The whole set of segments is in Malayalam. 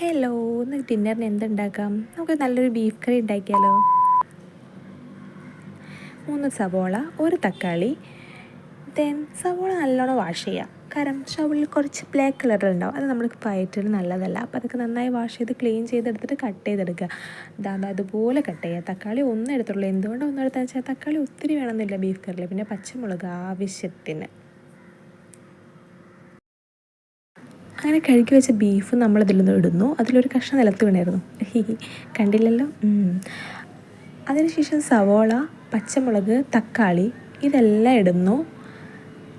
ഹലോ, ഇന്ന് ഡിന്നറിന് എന്തുണ്ടാക്കാം? നമുക്ക് നല്ലൊരു ബീഫ് കറി ഉണ്ടാക്കിയാലോ? 3 സവോള, 1 തക്കാളി. സവോള നല്ലോണം വാഷ് ചെയ്യുക. കാരണം സവോളയിൽ കുറച്ച് ബ്ലാക്ക് കളറിലുണ്ടാവും, അത് നമുക്ക് വയറ്റിന് നല്ലതല്ല. അപ്പോൾ അതൊക്കെ നന്നായി വാഷ് ചെയ്ത് ക്ലീൻ ചെയ്തെടുത്തിട്ട് കട്ട് ചെയ്തെടുക്കുക. അതുപോലെ കട്ട് ചെയ്യുക. തക്കാളി ഒന്നും എടുത്തുള്ളൂ. എന്തുകൊണ്ടാണ് ഒന്നും എടുത്താൽ വെച്ചാൽ തക്കാളി ഒത്തിരി വേണമെന്നില്ല ബീഫ് കറിയിൽ. പിന്നെ പച്ചമുളക് ആവശ്യത്തിന്. അങ്ങനെ കഴുകി വെച്ച ബീഫ് നമ്മളിതിലൊന്ന് ഇടുന്നു. അതിലൊരു കഷ്ണം നിലത്ത് വീണായിരുന്നു, കണ്ടില്ലല്ലോ. അതിനുശേഷം സവോള, പച്ചമുളക്, തക്കാളി ഇതെല്ലാം ഇടുന്നു.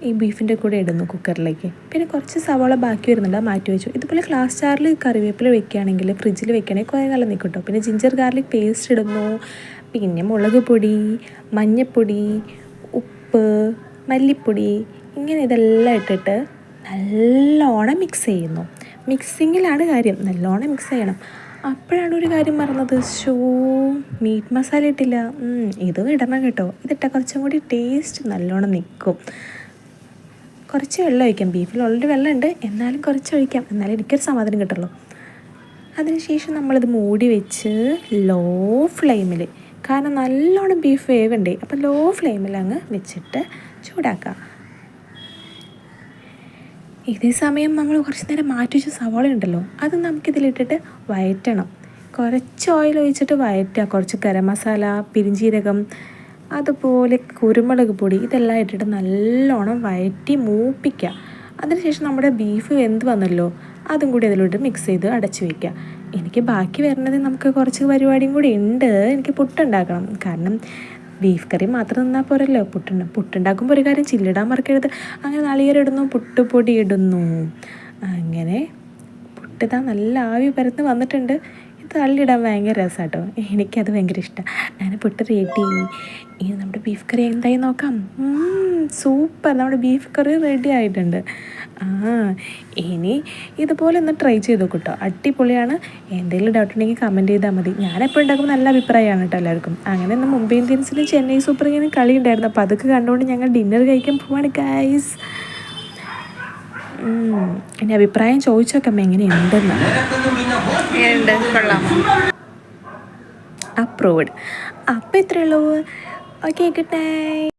ഈ ബീഫിൻ്റെ കൂടെ ഇടുന്നു കുക്കറിലേക്ക്. പിന്നെ കുറച്ച് സവോള ബാക്കി വരുന്നുണ്ട്, അത് മാറ്റി വെച്ചു. ഇതുപോലെ ഗ്ലാസ് ജാറിൽ കറിവേപ്പില വെക്കുകയാണെങ്കിൽ, ഫ്രിഡ്ജിൽ വെക്കുകയാണെങ്കിൽ കുറേ കാലം നിൽക്കും കേട്ടോ. പിന്നെ ജിഞ്ചർ ഗാർലിക് പേസ്റ്റ് ഇടുന്നു. പിന്നെ മുളക് പൊടി, മഞ്ഞൾപ്പൊടി, ഉപ്പ്, മല്ലിപ്പൊടി, ഇങ്ങനെ ഇതെല്ലാം ഇട്ടിട്ട് നല്ലോണം മിക്സ് ചെയ്യുന്നു. മിക്സിങ്ങിലാണ് കാര്യം, നല്ലോണം മിക്സ് ചെയ്യണം. അപ്പോഴാണ് ഒരു കാര്യം പറഞ്ഞത്, മീറ്റ് മസാല ഇട്ടില്ല. ഇതും ഇടണം കേട്ടോ. ഇതിട്ടാൽ കുറച്ചും കൂടി ടേസ്റ്റ് നല്ലോണം നിൽക്കും. കുറച്ച് വെള്ളം ഒഴിക്കാം, ബീഫിൽ ഓൾറെഡി വെള്ളമുണ്ട്, എന്നാലും കുറച്ച് ഒഴിക്കാം, എന്നാലും എനിക്കൊരു സമാധാനം കിട്ടുള്ളൂ. അതിനുശേഷം നമ്മളിത് മൂടി വെച്ച് ലോ ഫ്ലെയിമിൽ, കാരണം നല്ലോണം ബീഫ് വേവുണ്ട്, അപ്പോൾ ലോ ഫ്ലെയിമിൽ അങ്ങ് വെച്ചിട്ട് ചൂടാക്കാം. ഇതേ സമയം നമ്മൾ കുറച്ച് നേരം മാറ്റി വെച്ച സവാള ഉണ്ടല്ലോ, അത് നമുക്കിതിലിട്ടിട്ട് വഴറ്റണം. കുറച്ച് ഓയിൽ ഒഴിച്ചിട്ട് വഴറ്റുക. കുറച്ച് ഗരം മസാല, പെരുംജീരകം, അതുപോലെ കുരുമുളക് പൊടി ഇതെല്ലാം ഇട്ടിട്ട് നല്ലോണം വഴറ്റി മൂപ്പിക്കുക. അതിനുശേഷം നമ്മുടെ ബീഫ് വെന്ത് വന്നല്ലോ, അതും കൂടി അതിലോട്ട് മിക്സ് ചെയ്ത് അടച്ചു വയ്ക്കുക. എനിക്ക് ബാക്കി വരുന്നത് നമുക്ക് കുറച്ച് പരിപാടിയും കൂടി ഉണ്ട്. എനിക്ക് പുട്ടുണ്ടാക്കണം. കാരണം ബീഫ് കറി മാത്രം നിന്നാൽ പോരല്ലോ, പുട്ടുണ്ടാക്കുമ്പോൾ ഒരു കാര്യം ചില്ലിടാൻ മറക്കരുത്. അങ്ങനെ നാളികേരം ഇടുന്നു, പുട്ടുപൊടി ഇടുന്നു. അങ്ങനെ പുട്ടിതാ നല്ല ആവി പരന്ന് വന്നിട്ടുണ്ട്. ഇത് തള്ളിയിടാൻ ഭയങ്കര രസമാണ് കേട്ടോ, എനിക്കത് ഭയങ്കര ഇഷ്ടമാണ്. അങ്ങനെ പുട്ട് റെഡി. ഇനി നമ്മുടെ ബീഫ് കറി എന്തായി നോക്കാം. സൂപ്പർ, നമ്മുടെ ബീഫ് കറി റെഡി ആയിട്ടുണ്ട്. ഇനി ഇതുപോലെ ഒന്ന് ട്രൈ ചെയ്ത് നോക്കൂ കേട്ടോ, അടിപൊളിയാണ്. എന്തെങ്കിലും ഡൗട്ട് ഉണ്ടെങ്കിൽ കമൻറ്റ് ചെയ്താൽ മതി. ഞാനെപ്പോൾ ഉണ്ടാക്കുമ്പോൾ നല്ല അഭിപ്രായമാണ് കേട്ടോ എല്ലാവർക്കും. അങ്ങനെ ഇന്ന് മുംബൈ ഇന്ത്യൻസിനും ചെന്നൈ സൂപ്പർ കിങ്സിനും കളി ഉണ്ടായിരുന്നു. അപ്പോൾ അതൊക്കെ കണ്ടുകൊണ്ട് ഞങ്ങൾ ഡിന്നർ കഴിക്കാൻ പോവാണ് ഗൈസ്. എൻ്റെ അഭിപ്രായം ചോദിച്ചോക്കാം എങ്ങനെയുണ്ടെന്ന്. അപ്രൂവ്ഡ്. അപ്പോൾ ഇത്രയേ ഉള്ളൂ. Okay, good night.